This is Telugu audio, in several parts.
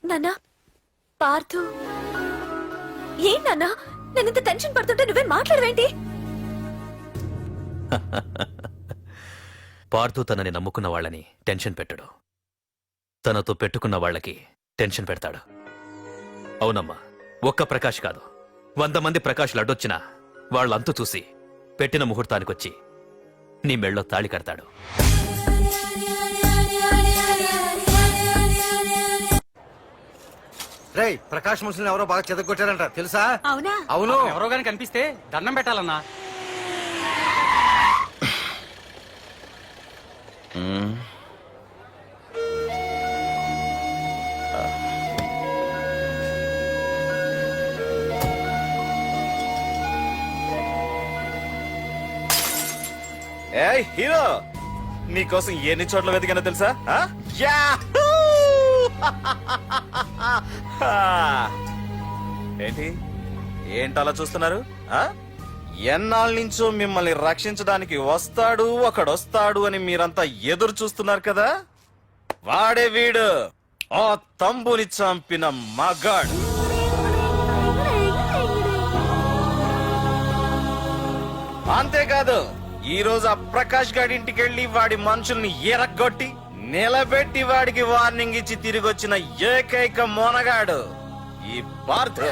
నాన్నా పార్థు ఏం నాన్నా నేనింత టెన్షన్ పడుతుంటే నువ్వే మాట్లాడవేంటి? పార్థు తనని నమ్ముకున్న వాళ్ళని టెన్షన్ పెట్టడు, తనతో పెట్టుకున్న వాళ్ళకి టెన్షన్ పెడతాడు. అవునమ్మా, ఒక్క ప్రకాష్ కాదు, 100 మంది ప్రకాష్లు అడ్డొచ్చినా వాళ్ళంతు చూసి పెట్టిన ముహూర్తానికొచ్చి నీ మెళ్ళో తాళి కడతాడు. రేయ్, ప్రకాష్ మున్సిని ఎవరో బాగా చెదగొట్టారంట తెలుసా? అవునా? అవును. ఎవరో గాని కనిపిస్తే దండం పెట్టాలన్నా. ఏయ్ హీరో, నీకోసం ఎన్ని చోట్ల వెతికానో తెలుసా? ఏంటలా చూస్తున్నారు? ఎన్నాళ్ళ నుంచో మిమ్మల్ని రక్షించడానికి ఒకడొస్తాడు అని మీరంతా ఎదురు చూస్తున్నారు కదా, వాడే వీడు, ఆ తంబుని చంపిన మగాడు. అంతేకాదు, ఈ రోజు ఆ ప్రకాష్ గాడి ఇంటికి వెళ్లి వాడి మనుషుల్ని ఎరగొట్టి నిలబెట్టి వాడికి వార్నింగ్ ఇచ్చి తిరిగి వచ్చిన ఏకైక మోనగాడు ఈ పార్థు.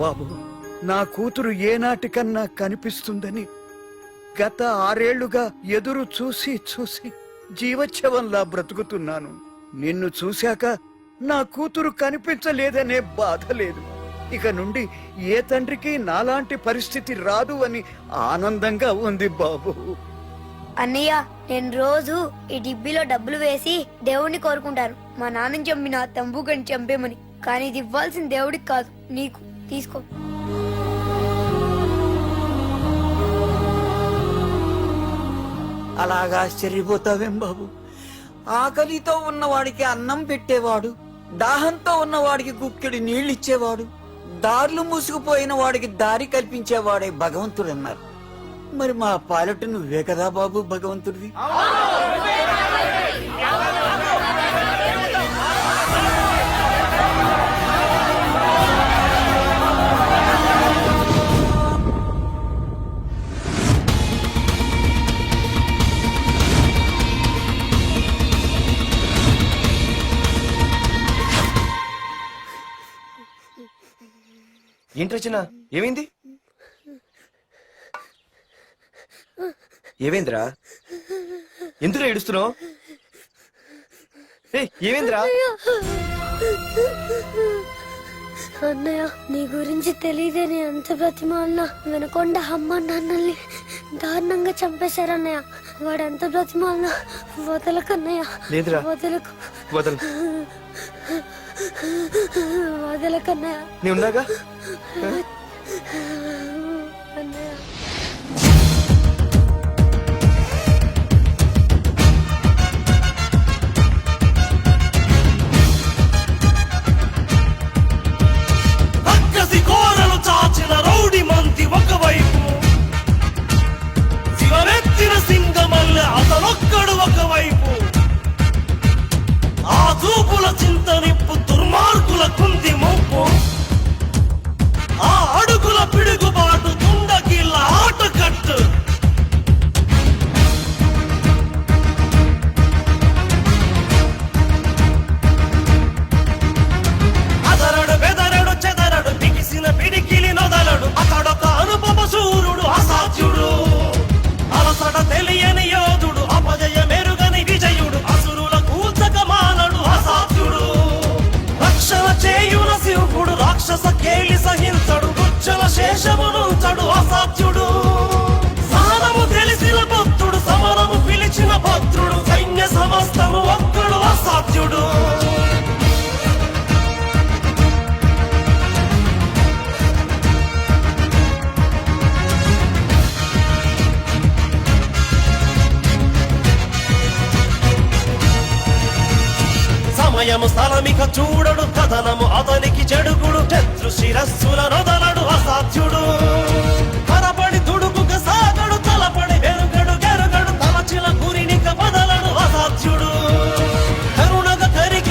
బాబు, నా కూతురు ఏనాటికన్నా కనిపిస్తుందని గత 6 ఏళ్లుగా ఎదురు చూసి చూసి జీవచ్ఛవంలా బ్రతుకుతున్నాను. నిన్ను చూశాక నా కూతురు కనిపించలేదనే బాధ లేదు. ఇక నుండి ఏ తండ్రికి నాలాంటి పరిస్థితి రాదు అని ఆనందంగా ఉంది బాబు. అన్నయ్య, నేను రోజు ఈ డిబ్బీలో డబ్బులు వేసి దేవుణ్ణి కోరుకుంటాను, మా నాన్నని చంపిన తంబుగని చంపేమని. కానీ ఇది ఇవ్వాల్సిన దేవుడికి కాదు, నీకు. తీసుకో. అలాగా ఆశ్చర్యపోతావేం బాబు? ఆకలితో ఉన్నవాడికి అన్నం పెట్టేవాడు, దాహంతో ఉన్నవాడికి గుక్కెడి నీళ్ళిచ్చేవాడు, దారులు మూసుకుపోయిన వాడికి దారి కల్పించేవాడే భగవంతుడు అన్నారు. మరి మా పాలెట నువ్వే కదా బాబు భగవంతుడివి. ఏంటి రచన, ఏమైంది? ఏమైందిరా? ఎందుకు ఏడుస్తున్నావు? ఏమైందిరా? అన్నయ్య, నీ గురించి తెలియదని అంత బ్రతిమాలినా వినకుండా అమ్మ నాన్నల్ని దారుణంగా చంపేశారన్నయ్య. వాడు ఎంత బ్రతిమాలినా వదలకన్నయ్య. లేదురా, వదలకు, వదలకన్నయ్య. నీ ఉన్నాగా అన్నయ్య. చాచిన రౌడి మంది ఒకవైపు, శివనెత్తిన సింగమల్లె అతనొక్కడు ఒకవైపు, ఆ చూపుల చింతనిప్పు దుర్మార్గుల కుంది మొప్పు, ఆ అడుగుల పిడుగుబాటు తుండగిళ్ళ ఆటకట్టు. అదరడు బెదరడు చెదరడు బిగిసిన పిడికిలి నొదలడు, అతడొక అనుపమ సూర్యుడు అసాధ్యుడు, అలసట తెలియని యోధుడు, అపజయ మెరుగని విజయుడు, అసురుల కూల్చక మానడు అసాధ్యుడు, రక్షణ చేయున శివుడు, రాక్షస కేలి సహించడు, గుచ్చల శేషమునుంచడు అసాధ్యుడు, సహనము తెలిసిన భక్తుడు, సమరము పిలిచిన భద్రుడు, సైన్య సమస్తము ఒక్కడు అసాధ్యుడు. సమయము స్థలమిక చూడడు, కథనము అతనికి చెడుగుడు, శత్రు శిరస్సుల నొదలడు అసాధ్యుడు, కరపడి తుడుకుక సాగడు, తలపడి వెరుగడు గెరుగడు, తలచిన గురినిక బదలడు అసాధ్యుడు, కరుణగ కరిగి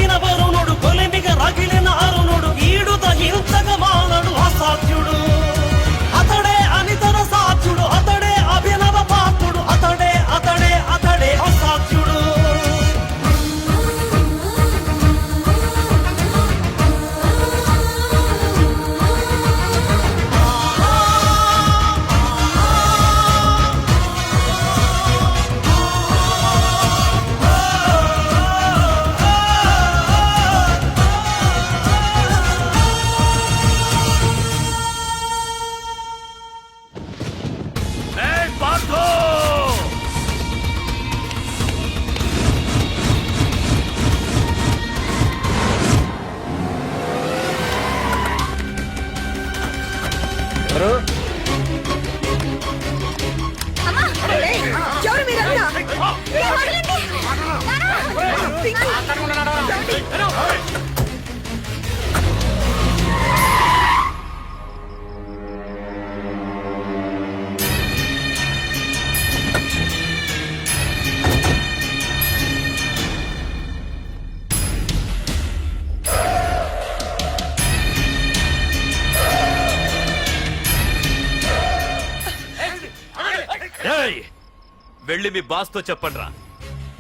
వెళ్ళి మీ బాస్ తో చెప్పండ్రా.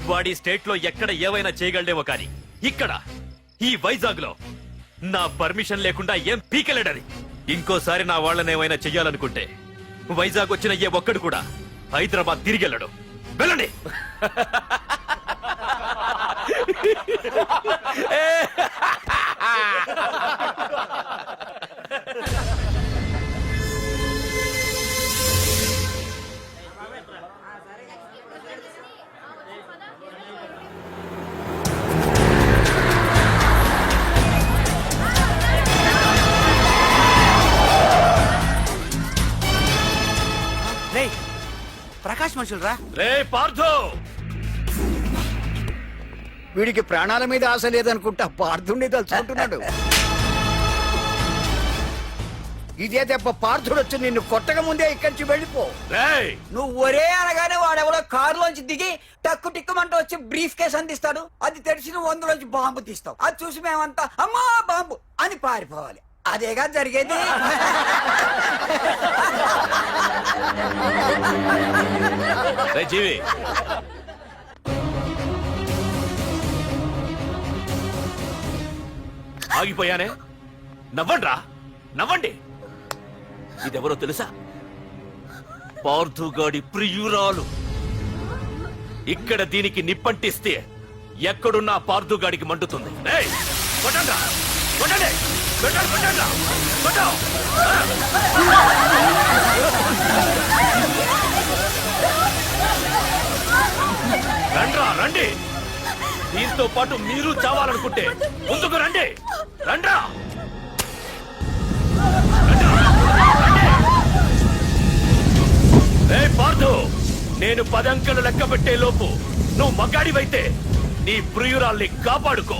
వాడి స్టేట్ లో ఎక్కడ ఏవైనా చేయగలడేమో కానీ ఇక్కడ ఈ వైజాగ్ లో నా పర్మిషన్ లేకుండా ఏం పీకలేడని. ఇంకోసారి నా వాళ్ళని ఏమైనా చెయ్యాలనుకుంటే వైజాగ్ వచ్చిన ఏ ఒక్కడు కూడా హైదరాబాద్ తిరిగెళ్ళడు. వెళ్ళండి. ప్రకాష్ మనుషులు రా. రే పార్థో, వీడికి ప్రాణాల మీద ఆశ లేదనుకుంటా పార్థుడిని తలుచుకుంటున్నాడు. ఇదే దెబ్బ పార్థుడు వచ్చి నిన్ను కొట్టక ముందే ఇక్కడి నుంచి వెళ్ళిపో. రేయ్ నువ్వు ఒరే అనగానే వాడెవడో కారులోంచి దిగి టక్కు టిక్కుమంటూ వచ్చి బ్రీఫ్ కేస్ అందిస్తాడు. అది తెరిచి నువ్వు అందులోంచి బాంబు తీస్తావు. అది చూసి మేమంతా అమ్మా బాంబు అని పారిపోవాలి. అదేగా జరిగేది. రే జీవి, ఆగిపోయానే. నవ్వండ్రా, నవ్వండి. ఇదెవరో తెలుసా? పార్థుగాడి ప్రియురాలు. ఇక్కడ దీనికి నిప్పంటిస్తే ఎక్కడున్నా పార్థుగాడికి మండుతుంది. రేయ్, కొట్టండ్రా, కొట్టండి, కొట్టండి, కొట్టండ్రా, కొట్టు. రండ్రా, రండి. దీంతో పాటు మీరు చావాలనుకుంటే ముందుకు రండి. రండ్రా. రే పార్థు, నేను 10 అంకెలు లెక్క పెట్టే లోపు నువ్వు మగాడివైతే నీ ప్రియురాల్ని కాపాడుకో.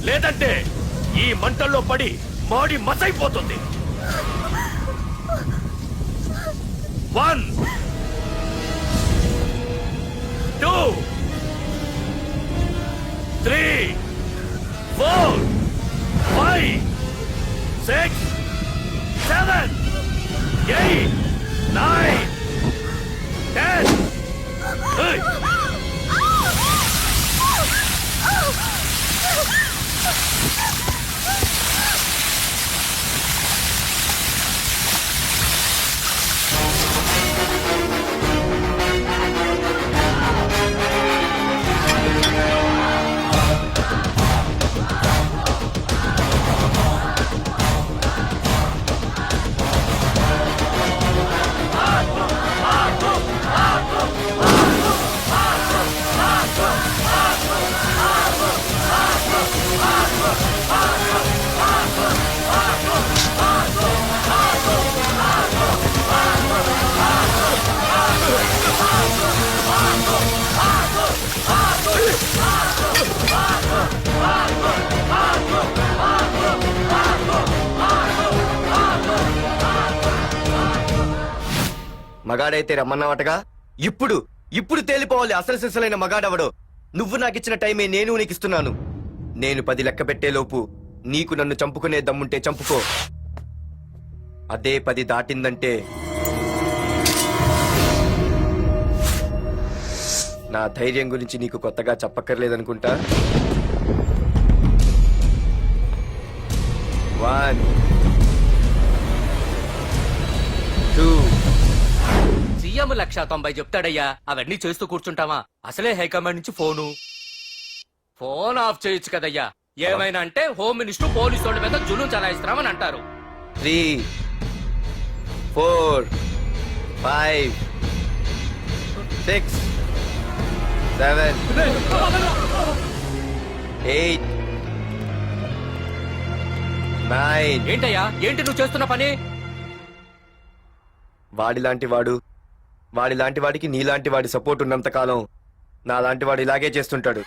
లేదంటే ఈ మంటల్లో పడి మాడి మసైపోతుంది. 1 2 3 4 5 6 7 8 9 10. Hey! మగాడైతే రమ్మన్నావటగా. ఇప్పుడు ఇప్పుడు తేలిపోవాలి అసలు సిసలైన మగాడవడో. నువ్వు నాకిచ్చిన టైమే నేను నీకు ఇస్తున్నాను. నేను 10 లెక్క పెట్టేలోపు నీకు నన్ను చంపుకునే దమ్ముంటే చంపుకో. అదే 10 దాటిందంటే నా ధైర్యం గురించి నీకు కొత్తగా చెప్పక్కర్లేదనుకుంటా. 1 2 సీఎం 190 చెప్తాడయ్యా. అవన్నీ చేస్తూ కూర్చుంటావా? అసలే హైకమాండ్ నుంచి ఫోన్ ఆఫ్ చేయొచ్చు కదయ్యా. ఏమైనా అంటే హోమ్ మినిస్టర్ పోలీసు వాళ్ళ మీద జులుం చలాయిస్తున్నామని అంటారు. 3 4 5 6 7 8 9. ఏంటయ్యా, ఏంటి నువ్వు చేస్తున్న పని? వాడిలాంటి వాడికి నీలాంటి వాడి సపోర్ట్ ఉన్నంత కాలం నాలాంటి వాడు ఇలాగే చేస్తుంటాడు.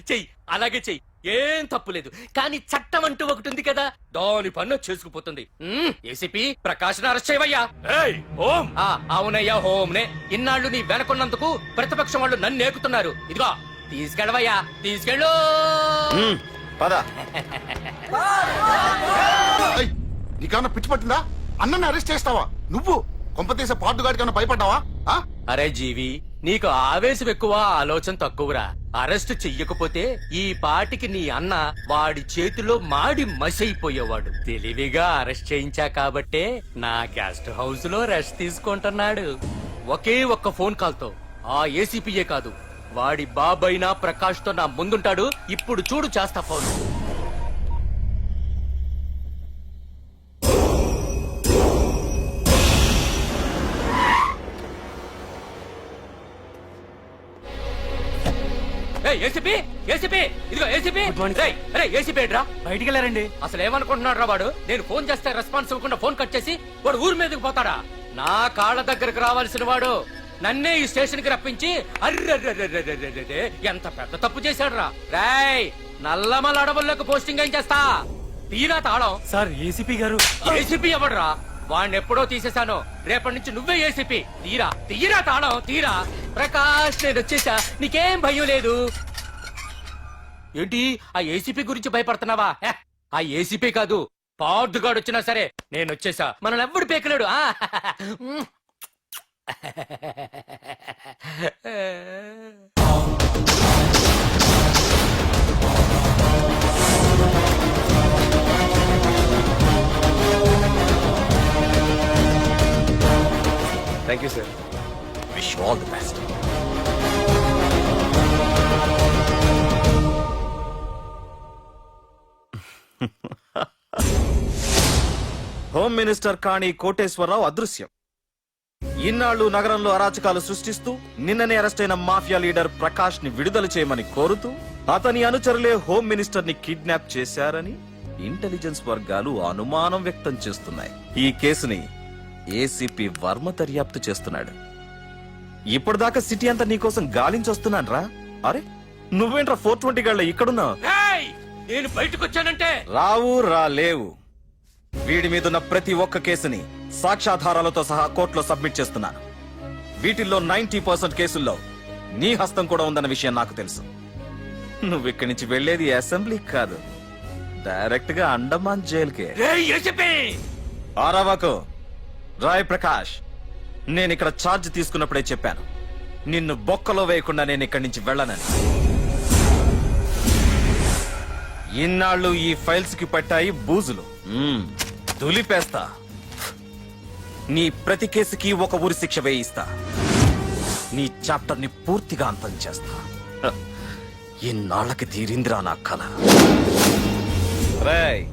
చెయ్యి, అలాగే చెయ్యి, ఏం తప్పులేదు. కానీ చట్టం అంటూ ఒకటి ఉంది కదా, దాని పన్ను చేసుకుపోతుంది. ఏసీపీ ప్రకాష్ అరెస్ట్ చేయవయ్యా. ఏయ్, ఓం. అవునయ్యా, హోమ్నే. ఇన్నాళ్ళు నీ వెనకున్నందుకు ప్రతిపక్షం వాళ్ళు నన్ను ఏకుతున్నారు. ఇదిగో తీసుకెళ్ళవయ్యా, తీసుకెళ్ళు. పద. నీకన్నా పిచ్చి పట్టిందా? అన్నని అరెస్ట్ చేస్తావా? నువ్వు కొంపతీసే పార్టుగాడి కన్నా భయపడ్డావా? అరే జీవి, నీకు ఆవేశం ఎక్కువ, ఆలోచన తక్కువరా. అరెస్ట్ చెయ్యకపోతే ఈ పాటికి నీ అన్న వాడి చేతిలో మాడి మసైపోయేవాడు. తెలివిగా అరెస్ట్ చేయించా కాబట్టే నా గెస్ట్ హౌస్ లో రెస్ట్ తీసుకుంటున్నాడు. ఒకే ఒక్క ఫోన్ కాల్ తో ఆ ఏసీపీయే కాదు, వాడి బాబైనా ప్రకాష్ తో నా ముందుంటాడు. ఇప్పుడు చూడు చేస్తా ఫోన్. ఏసీపీ ఏసీపీ ఇదిగో ఏసీపీ. ఏసీపీ ఏంట్రా బయటికి వెళ్ళారండి. అసలు ఏమనుకుంటున్నాడు రా వాడు? నేను ఫోన్ చేస్తే రెస్పాన్స్ ఇవ్వకుండా ఫోన్ కట్ చేసి వాడు ఊరి మీదకి పోతాడా? నా కాళ్ళ దగ్గరకు రావాల్సిన వాడు నన్నే ఈ స్టేషన్ కి రప్పించి అర్రె ఎంత పెద్ద తప్పు చేశాడు రా. రాయ్ నల్లమల అడవుల్లోకి పోస్టింగ్ ఏం చేస్తా? తీరా తాళం. సార్ ఏసీపీ గారు. ఏసీపీ ఎవడరా? వాడిని ఎప్పుడో తీసేశాను. రేపటి నుంచి నువ్వే ఏసీపీ. తీరా తీరా తాళం తీరా. ప్రకాష్ నేను వచ్చేసా, నీకేం భయం లేదు. ఏంటి ఆ ఏసీపీ గురించి భయపడుతున్నావా? ఆ ఏసీపీ కాదు, పార్దుగాడు వచ్చినా సరే నేను వచ్చేసా. మనల్ని ఎవ్వడు పేకలేడు. Thank you sir. Wish all the best. Home minister Kani Koteswararao అదృశ్యం. ఇన్నాళ్లు నగరంలో అరాచకాలు సృష్టిస్తూ నిన్ననే అరెస్ట్ అయిన మాఫియా లీడర్ ప్రకాష్ ని విడుదల చేయమని కోరుతూ అతని అనుచరులే హోమ్ మినిస్టర్ ని కిడ్నాప్ చేశారని ఇంటెలిజెన్స్ వర్గాలు అనుమానం వ్యక్తం చేస్తున్నాయి. ఈ కేసుని ఏసీపీ వర్మ దర్యాప్తు చేస్తున్నాడు. ఇప్పటిదాకా సిటీ అంతా నీకోసం గాలించొస్తున్నాను రా. అరే నువ్వేంట్రా 420 గళ్ళ ఇక్కడున్నావు? నేను బయటకు వచ్చానంటే రాలేవు. వీడి మీదున్న ప్రతి ఒక్క కేసుని సాక్ష్యాధారాలతో సహా కోర్టులో సబ్మిట్ చేస్తున్నాను. వీటిల్లో 90% కేసుల్లో నీ హస్తం కూడా ఉందన్న విషయం నాకు తెలుసు. నువ్వు ఇక్కడి నుంచి వెళ్లేది అసెంబ్లీ కాదు, డైరెక్ట్ గా అండమాన్ జైలుకే. ఆరావాకు రాయ్ ప్రకాష్, నేను ఇక్కడ ఛార్జ్ తీసుకున్నప్పుడే చెప్పాను, నిన్ను బొక్కలో వేయకుండా నేను ఇక్కడి నుంచి వెళ్ళనని. ఇన్నాళ్ళు ఈ ఫైల్స్ కి పట్టాయి బూజులు. దులిపేస్తా. నీ ప్రతి కేసుకి ఒక ఉరి శిక్ష వేయిస్తా. నీ చాప్టర్ ని పూర్తిగా అంతం చేస్తా. ఇన్నాళ్ళకి తీరిందిరా నా కళ. రేయ్,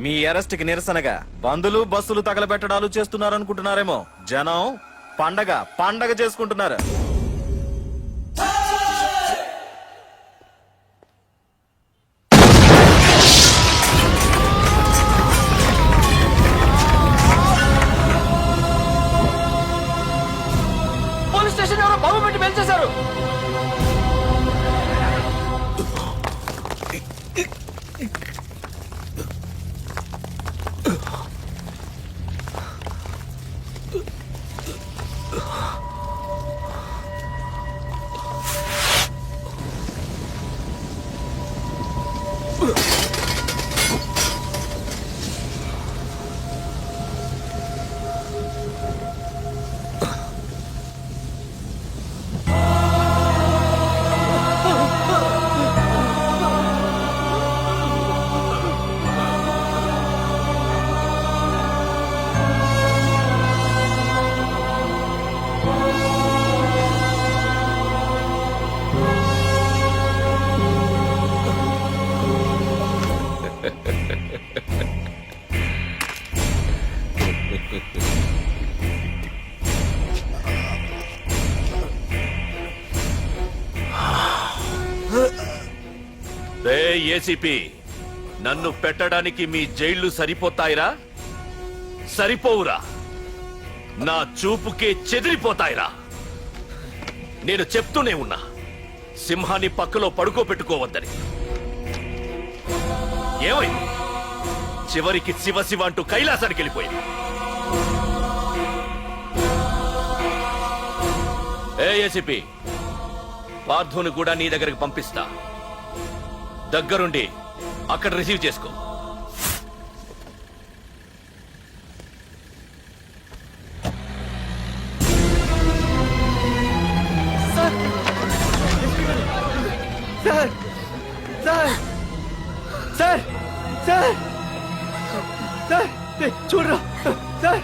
మీ అరెస్ట్ కి నిరసనగా బందులు బస్సులు తగలబెట్టడాలు చేస్తున్నారనుకుంటున్నారేమో. జనం పండగ చేసుకుంటున్నారు. పోలీస్ స్టేషన్ ఎవరో బాబు పెట్టి పెంచేశారు. ఏసీపీ, నన్ను పెట్టడానికి మీ జైళ్లు సరిపోతాయిరా? సరిపోవురా. నా చూపుకే చెదిరిపోతాయిరా. నేను చెప్తూనే ఉన్నా, సింహాన్ని పక్కలో పడుకోబెట్టుకోవద్దని. ఏమైంది? చివరికి శివ అంటూ కైలాసానికి వెళ్ళిపోయింది. ఏసీపీ, పార్థుని కూడా నీ దగ్గరికి పంపిస్తా. దగ్గరుండి అక్కడ రిసీవ్ చేసుకో. Sir sir sir sir sir చూడరా సార్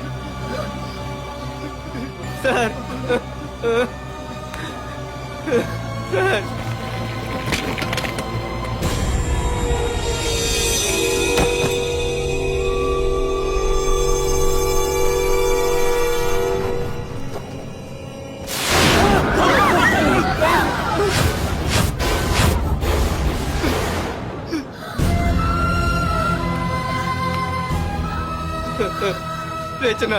సార్ సార్ రేచన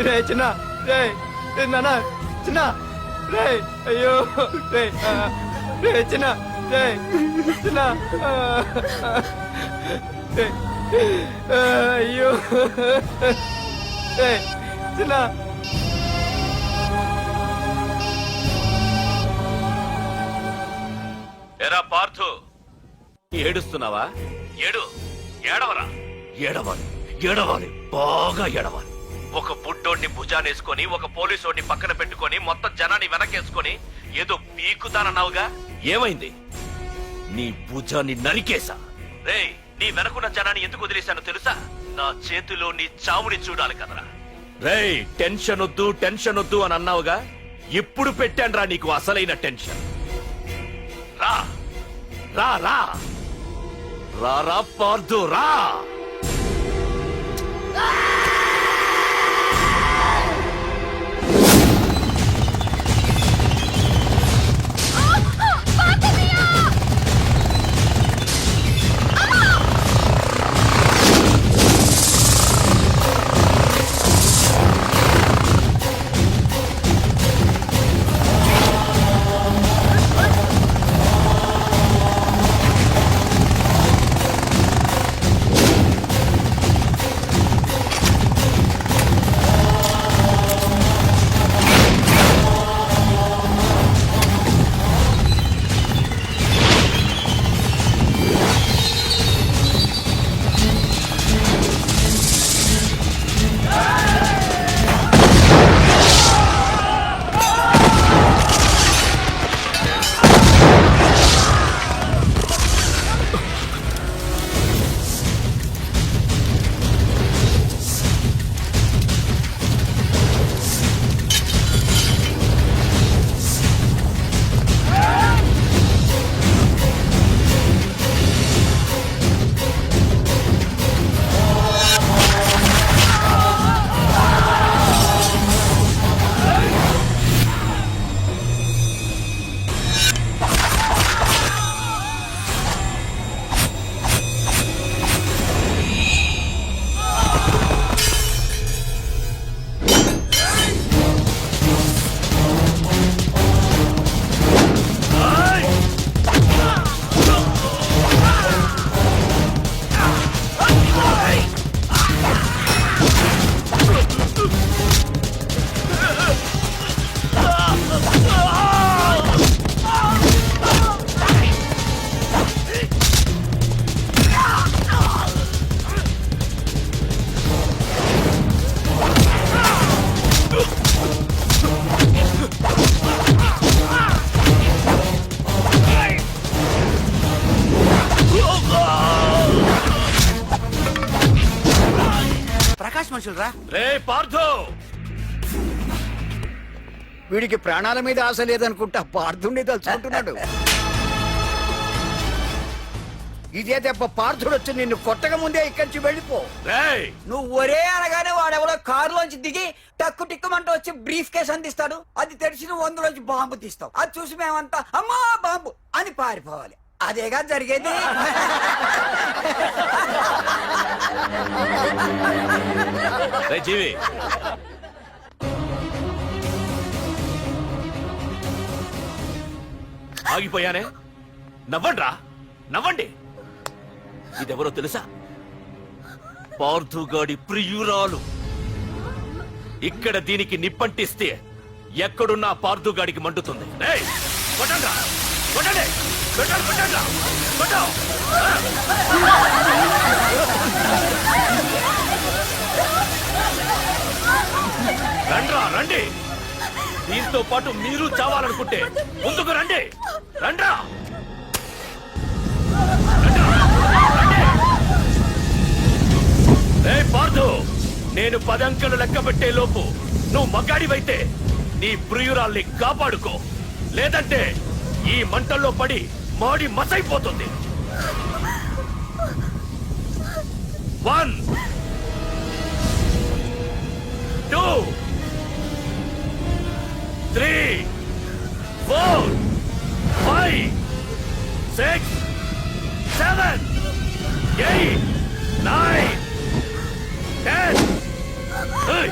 రేచన రే నాన్న చిన్న రే అయ్యో రే రేచన రే చిన్న రే అయ్యో రే చిన్న ఎరా పార్థు ఏడుస్తున్నావా? ఏడవరా, ఏడవాలి, ఏడవాలి, బాగా ఏడవాలి. ఒక బుడ్డోడిని భుజానేసుకొని ఒక పోలీసోడిని పక్కన పెట్టుకొని మొత్తం జనాన్ని వెనకేసుకొని ఏదో పీకుతానన్నావుగా, ఏమైంది? నీ భుజాన్ని నరికేశా. రేయ్, నీ వెనకున్న జనాన్ని ఎందుకు వదిలేశానో తెలుసా? నా చేతిలో నీ చావుని చూడాలి కదరా. రేయ్, టెన్షన్ వద్దు, టెన్షన్ వద్దు అని అన్నావుగా, ఇప్పుడు పెట్టానురా నీకు అసలైన టెన్షన్. రా రా రా రా రా పార్థు రా. మనుషులరా. రే పార్థు, వీడికి ప్రాణాల మీద ఆశ లేదనుకుంటా పార్థుండి తలుచుకుంటున్నాడు. ఇదే దెబ్బ పార్థుడు వచ్చి నిన్ను కొట్టక ముందే ఇక్కడి నుంచి వెళ్ళిపో. నువ్వు ఒరే అనగానే వాడెవడో కారులోంచి దిగి టక్కు టిక్కుమంటూ వచ్చి బ్రీఫ్ కేసు అందిస్తాడు. అది తెరిచిన 100 బాంబు తీస్తావు. అది చూసి మేమంతా అమ్మా బాంబు అని పారిపోవాలి. అదేగా జరిగేది. జీవి, ఆగిపోయానే. నవ్వండ్రా, నవ్వండి. ఇదెవరో తెలుసా? పార్థుగాడి ప్రియురాలు. ఇక్కడ దీనికి నిప్పంటిస్తే ఎక్కడున్నా పార్థుగాడికి మండుతుంది. కొట్టండ్రా, కొట్టండి, కొట్టండి, కొట్టండ్రా, కొట్టు. రండ్రా, రండి. దీంతో పాటు మీరు చావాలనుకుంటే ముందుకు రండి. రండ్రా. నేను 10 అంకెలు లెక్క పెట్టే లోపు నువ్వు మగాడివైతే నీ ప్రియురాల్ని కాపాడుకో, లేదంటే ఈ మంటల్లో పడి మాడి మసైపోతుంది. 1 2 3 4 5 6 7 8 9 10. Hey!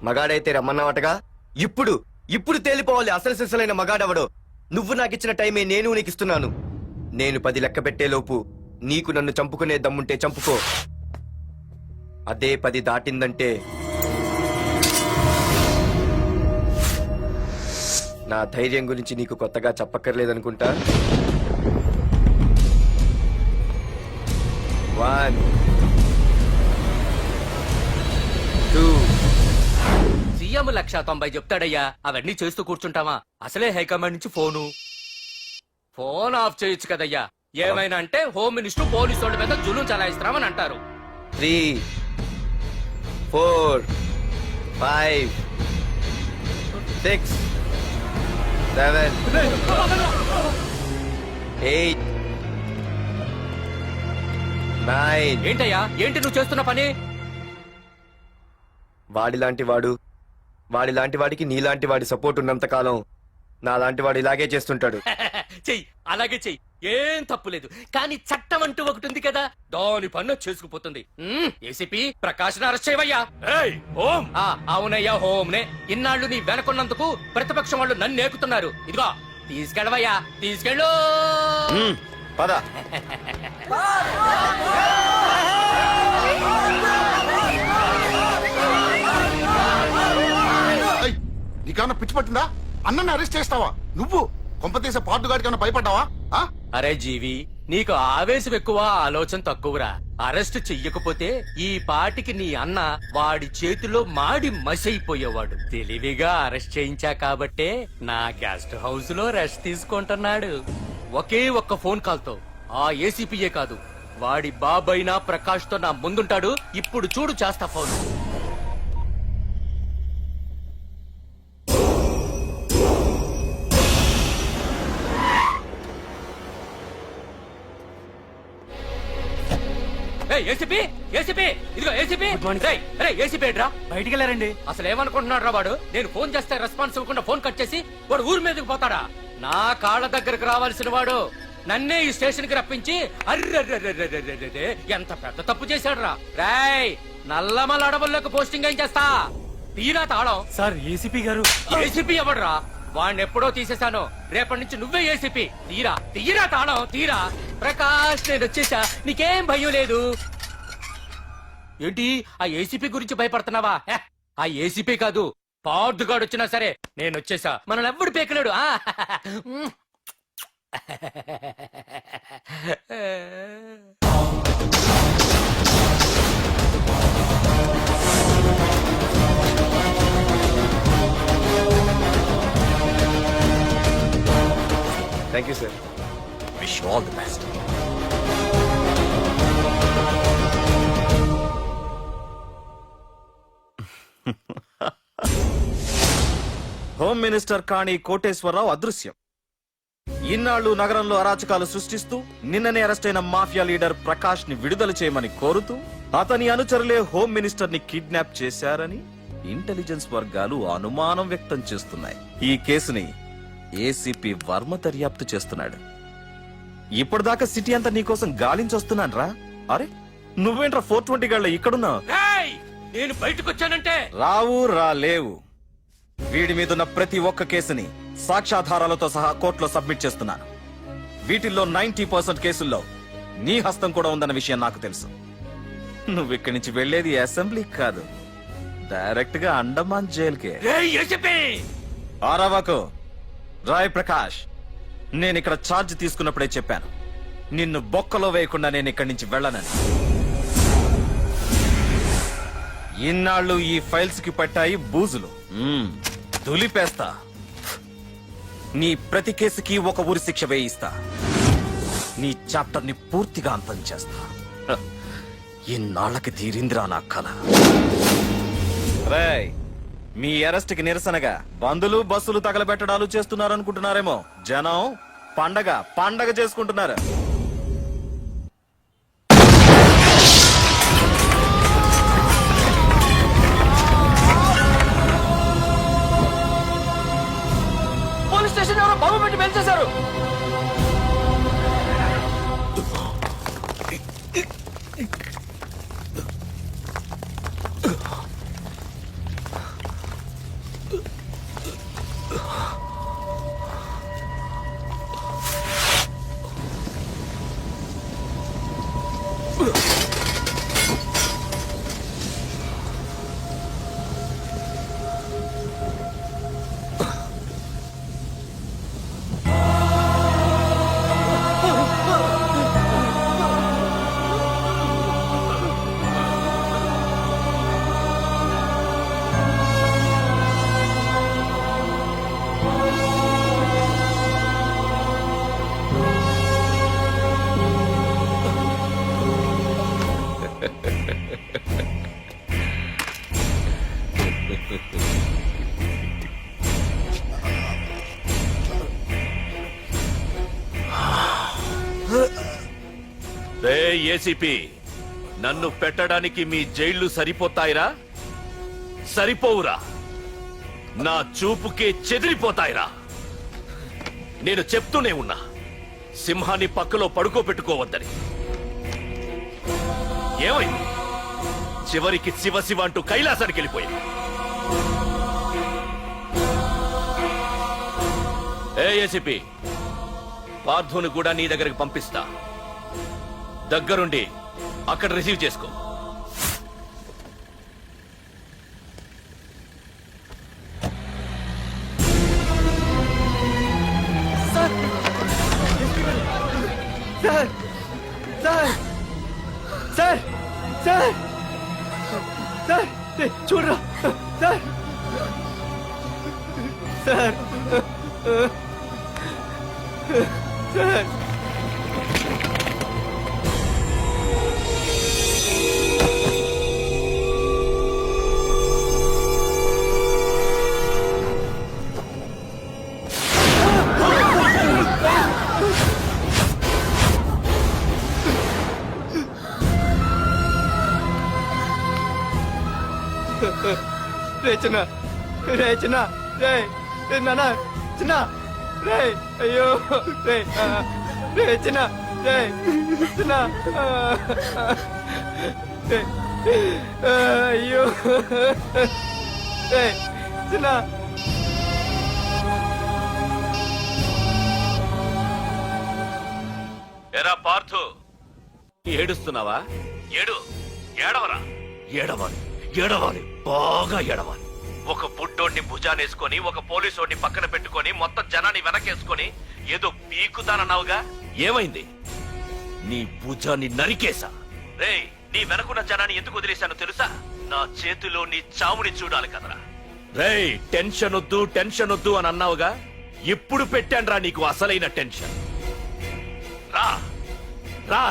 మగాడైతే రమ్మన్నావటగా, ఇప్పుడు ఇప్పుడు తేలిపోవాలి అసలు సిసలైన మగాడవడో. నువ్వు నాకిచ్చిన టైమే నేను నీకు ఇస్తున్నాను. నేను 10 లెక్క పెట్టేలోపు నీకు నన్ను చంపుకునే దమ్ముంటే చంపుకో. అదే 10 దాటిందంటే నా ధైర్యం గురించి నీకు కొత్తగా చెప్పక్కర్లేదనుకుంటా. 1 2 సీఎం 190 చెప్తాడయ్యా, అవన్నీ చేస్తూ కూర్చుంటావా? అసలే హైకమాండ్ నుంచి ఫోన్ ఆఫ్ చేయొచ్చు కదయ్యా. ఏమైనా అంటే హోమ్ మినిస్టర్ పోలీసు వాళ్ళ మీద జులుం చలాయిస్తున్నామని అంటారు. 3 4 5 6 7 8 9. ఏంటయ్యా, ఏంటి నువ్వు చేస్తున్న పని? వాడిలాంటి వాడికి నీలాంటి వాడి సపోర్ట్ ఉన్నంత కాలం నాలాంటి వాడు ఇలాగే చేస్తుంటాడు. చెయ్యి, అలాగే చెయ్యి, ఏం తప్పులేదు. కానీ చట్టం అంటూ ఒకటి ఉంది కదా, దాని పన్ను చేసుకుపోతుంది. ఏసీపీ ప్రకాష్ అరెస్ట్ చేయవయ్యా. ఏయ్, ఓం! అవునయ్యా, హోమ్నే. ఇన్నాళ్ళు నీ వెనకున్నందుకు ప్రతిపక్షం వాళ్ళు నన్ను ఏకుతున్నారు. ఇదిగో తీసుకెళ్ళవయ్యా, తీసుకెళ్ళు. పద. ఏయ్, నీకేమన్నా పిచ్చి పట్టిందా? అన్నని అరెస్ట్ చేస్తావా నువ్వు? కొంపతీసే పాటుగాడికి ఏమన్నా భయపడ్డావా? ఆ? అరే జీవి, నీకు ఆవేశం ఎక్కువ, ఆలోచన తక్కువరా. అరెస్ట్ చెయ్యకపోతే ఈ పాటికి నీ అన్న వాడి చేతిలో మాడి మసైపోయేవాడు. తెలివిగా అరెస్ట్ చేయించా కాబట్టే నా గెస్ట్ హౌస్ లో రెస్ట్ తీసుకుంటున్నాడు. ఒకే ఒక్క ఫోన్ కాల్ తో ఆ ఏసీపీయే కాదు, వాడి బాబైనా ప్రకాష్ తో నా ముందుంటాడు. ఇప్పుడు చూడు చేస్తా ఫోన్. ఏసీపీ, ఏసీపీ, ఇదిగో ఏసీపీ. ఏసీపీ ఏడ్రా? బయటికి వెళ్ళారండి. అసలు ఏమనుకుంటున్నాడు రా వాడు? నేను ఫోన్ చేస్తే రెస్పాన్స్ ఇవ్వకుండా ఫోన్ కట్ చేసి వాడు ఊరి మీదకి పోతాడా? నా కాళ్ళ దగ్గరకు రావాల్సిన వాడు నన్నే ఈ స్టేషన్ కి రప్పించి అర్రె ఎంత పెద్ద తప్పు చేశాడు రా. రాయ్, నల్లమల అడవుల్లోకి పోస్టింగ్ ఏం చేస్తా? తీరా తాళం. సార్ ఏసీపీ గారు. ఏసీపీ ఎవడరా? వాడిని ఎప్పుడో తీసేశాను. రేపటి నుంచి నువ్వే ఏసీపీ. తీరా తాళం, తీరా. ప్రకాష్, నేను వచ్చేసా, నీకేం భయం లేదు. ఏంటి ఆ ఏసీపీ గురించి భయపడుతున్నావా? ఆ ఏసీపీ కాదు, పార్దుగాడు వచ్చినా సరే నేను వచ్చేసా. మనల్ని ఎవ్వడు పేకలేడు. Thank you sir. Wish you all the best. Home minister Kani Koteswararao అదృశ్యం. ఇన్నాళ్లు నగరంలో అరాచకాలు సృష్టిస్తూ నిన్ననే అరెస్ట్ అయిన మాఫియా లీడర్ ప్రకాష్ ని విడుదల చేయమని కోరుతూ అతని అనుచరులే హోమ్ మినిస్టర్ ని కిడ్నాప్ చేశారని ఇంటెలిజెన్స్ వర్గాలు అనుమానం వ్యక్తం చేస్తున్నాయి. ఈ కేసుని ఏసీపీ వర్మ దర్యాప్తు చేస్తున్నాడు. ఇప్పటిదాకా సిటీ అంతా నీకోసం గాలించొస్తున్నాను రా. అరే నువ్వేంట్రా 420 గాళ్ళ ఇక్కడున్నావు? ఏయ్! నేను బయటకు వచ్చానంటే రావు రాలేవు. వీడి మీదున్న ప్రతి ఒక్క కేసుని సాక్ష్యాధారాలతో సహా కోర్టులో సబ్మిట్ చేస్తున్నాను. వీటిల్లో 90% కేసుల్లో నీ హస్తం కూడా ఉందన్న విషయం నాకు తెలుసు. నువ్వు ఇక్కడి నుంచి వెళ్లేది అసెంబ్లీ కాదు, డైరెక్ట్ గా అండమాన్ జైలుకే. ఆరావాకు రాయ్ ప్రకాష్, నేను ఇక్కడ ఛార్జ్ తీసుకున్నప్పుడే చెప్పాను, నిన్ను బొక్కలో వేయకుండా నేను ఇక్కడి నుంచి వెళ్ళనని. ఇన్నాళ్ళు ఈ ఫైల్స్ కి పట్టాయి బూజులు. దులిపేస్తా. నీ ప్రతి కేసుకి ఒక ఊరి శిక్ష వేయిస్తా. నీ చాప్టర్ ని పూర్తిగా అంతం చేస్తా. హ, ఇన్నాళ్ళకి తీరిందిరా నా కల. రేయ్, మీ అరెస్ట్ కి నిరసనగా బందులు బస్సులు తగలబెట్టడాలు చేస్తున్నారనుకుంటున్నారేమో. జనం పండగ చేసుకుంటున్నారు. పోలీస్ స్టేషన్ ఎవరో బాంబు పెట్టి పేల్చేశారు. ఏసీపీ, నన్ను పెట్టడానికి మీ జైళ్లు సరిపోతాయిరా? సరిపోవురా. నా చూపుకే చెదిరిపోతాయిరా. నేను చెప్తూనే ఉన్నా, సింహాన్ని పక్కలో పడుకోబెట్టుకోవద్దని. ఏమైంది? చివరికి శివ అంటూ కైలాసానికి వెళ్ళిపోయింది. ఏసీపీ, పార్థుని కూడా నీ దగ్గరికి పంపిస్తా. దగ్గరుండి అక్కడ రిసీవ్ చేసుకో. Sir sir sir sir sir sir చూడరా సార్ సార్ సార్ రే చిన్న రే నాన్న చిన్న రే అయ్యో రే రే చిన్న అయ్యో రే చిన్న ఎరా పార్థు, ఏడుస్తున్నావా? ఏడవరా. ఏడవాలి, బాగా ఏడవాలి. ఒక బుడ్డోడిని భుజానేసుకొని, ఒక పోలీసోడిని పక్కన పెట్టుకొని, మొత్తం జనాన్ని వెనకేసుకొని ఏదో పీకుతానన్నావుగా, ఏమైంది? నీ భుజాన్ని నరికేశా. రేయ్, నీ వెనకున్న జనాన్ని ఎందుకు వదిలేశానో తెలుసా? నా చేతిలో నీ చావుని చూడాలి కదరా. రేయ్, టెన్షన్ వద్దు అని అన్నావుగా, ఇప్పుడు పెట్టాన్రా నీకు అసలైన టెన్షన్. రా రా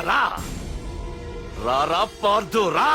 రా రా పార్థు, రా.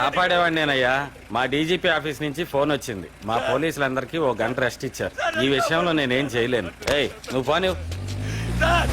కాపాడేవాడినేనయ్యా. మా డీజీపీ ఆఫీస్ నుంచి ఫోన్ వచ్చింది. మా పోలీసులందరికీ ఓ గంట రెస్ట్ ఇచ్చారు. ఈ విషయంలో నేనేం చేయలేను. ఏయ్, నువ్వు పోనీ. సార్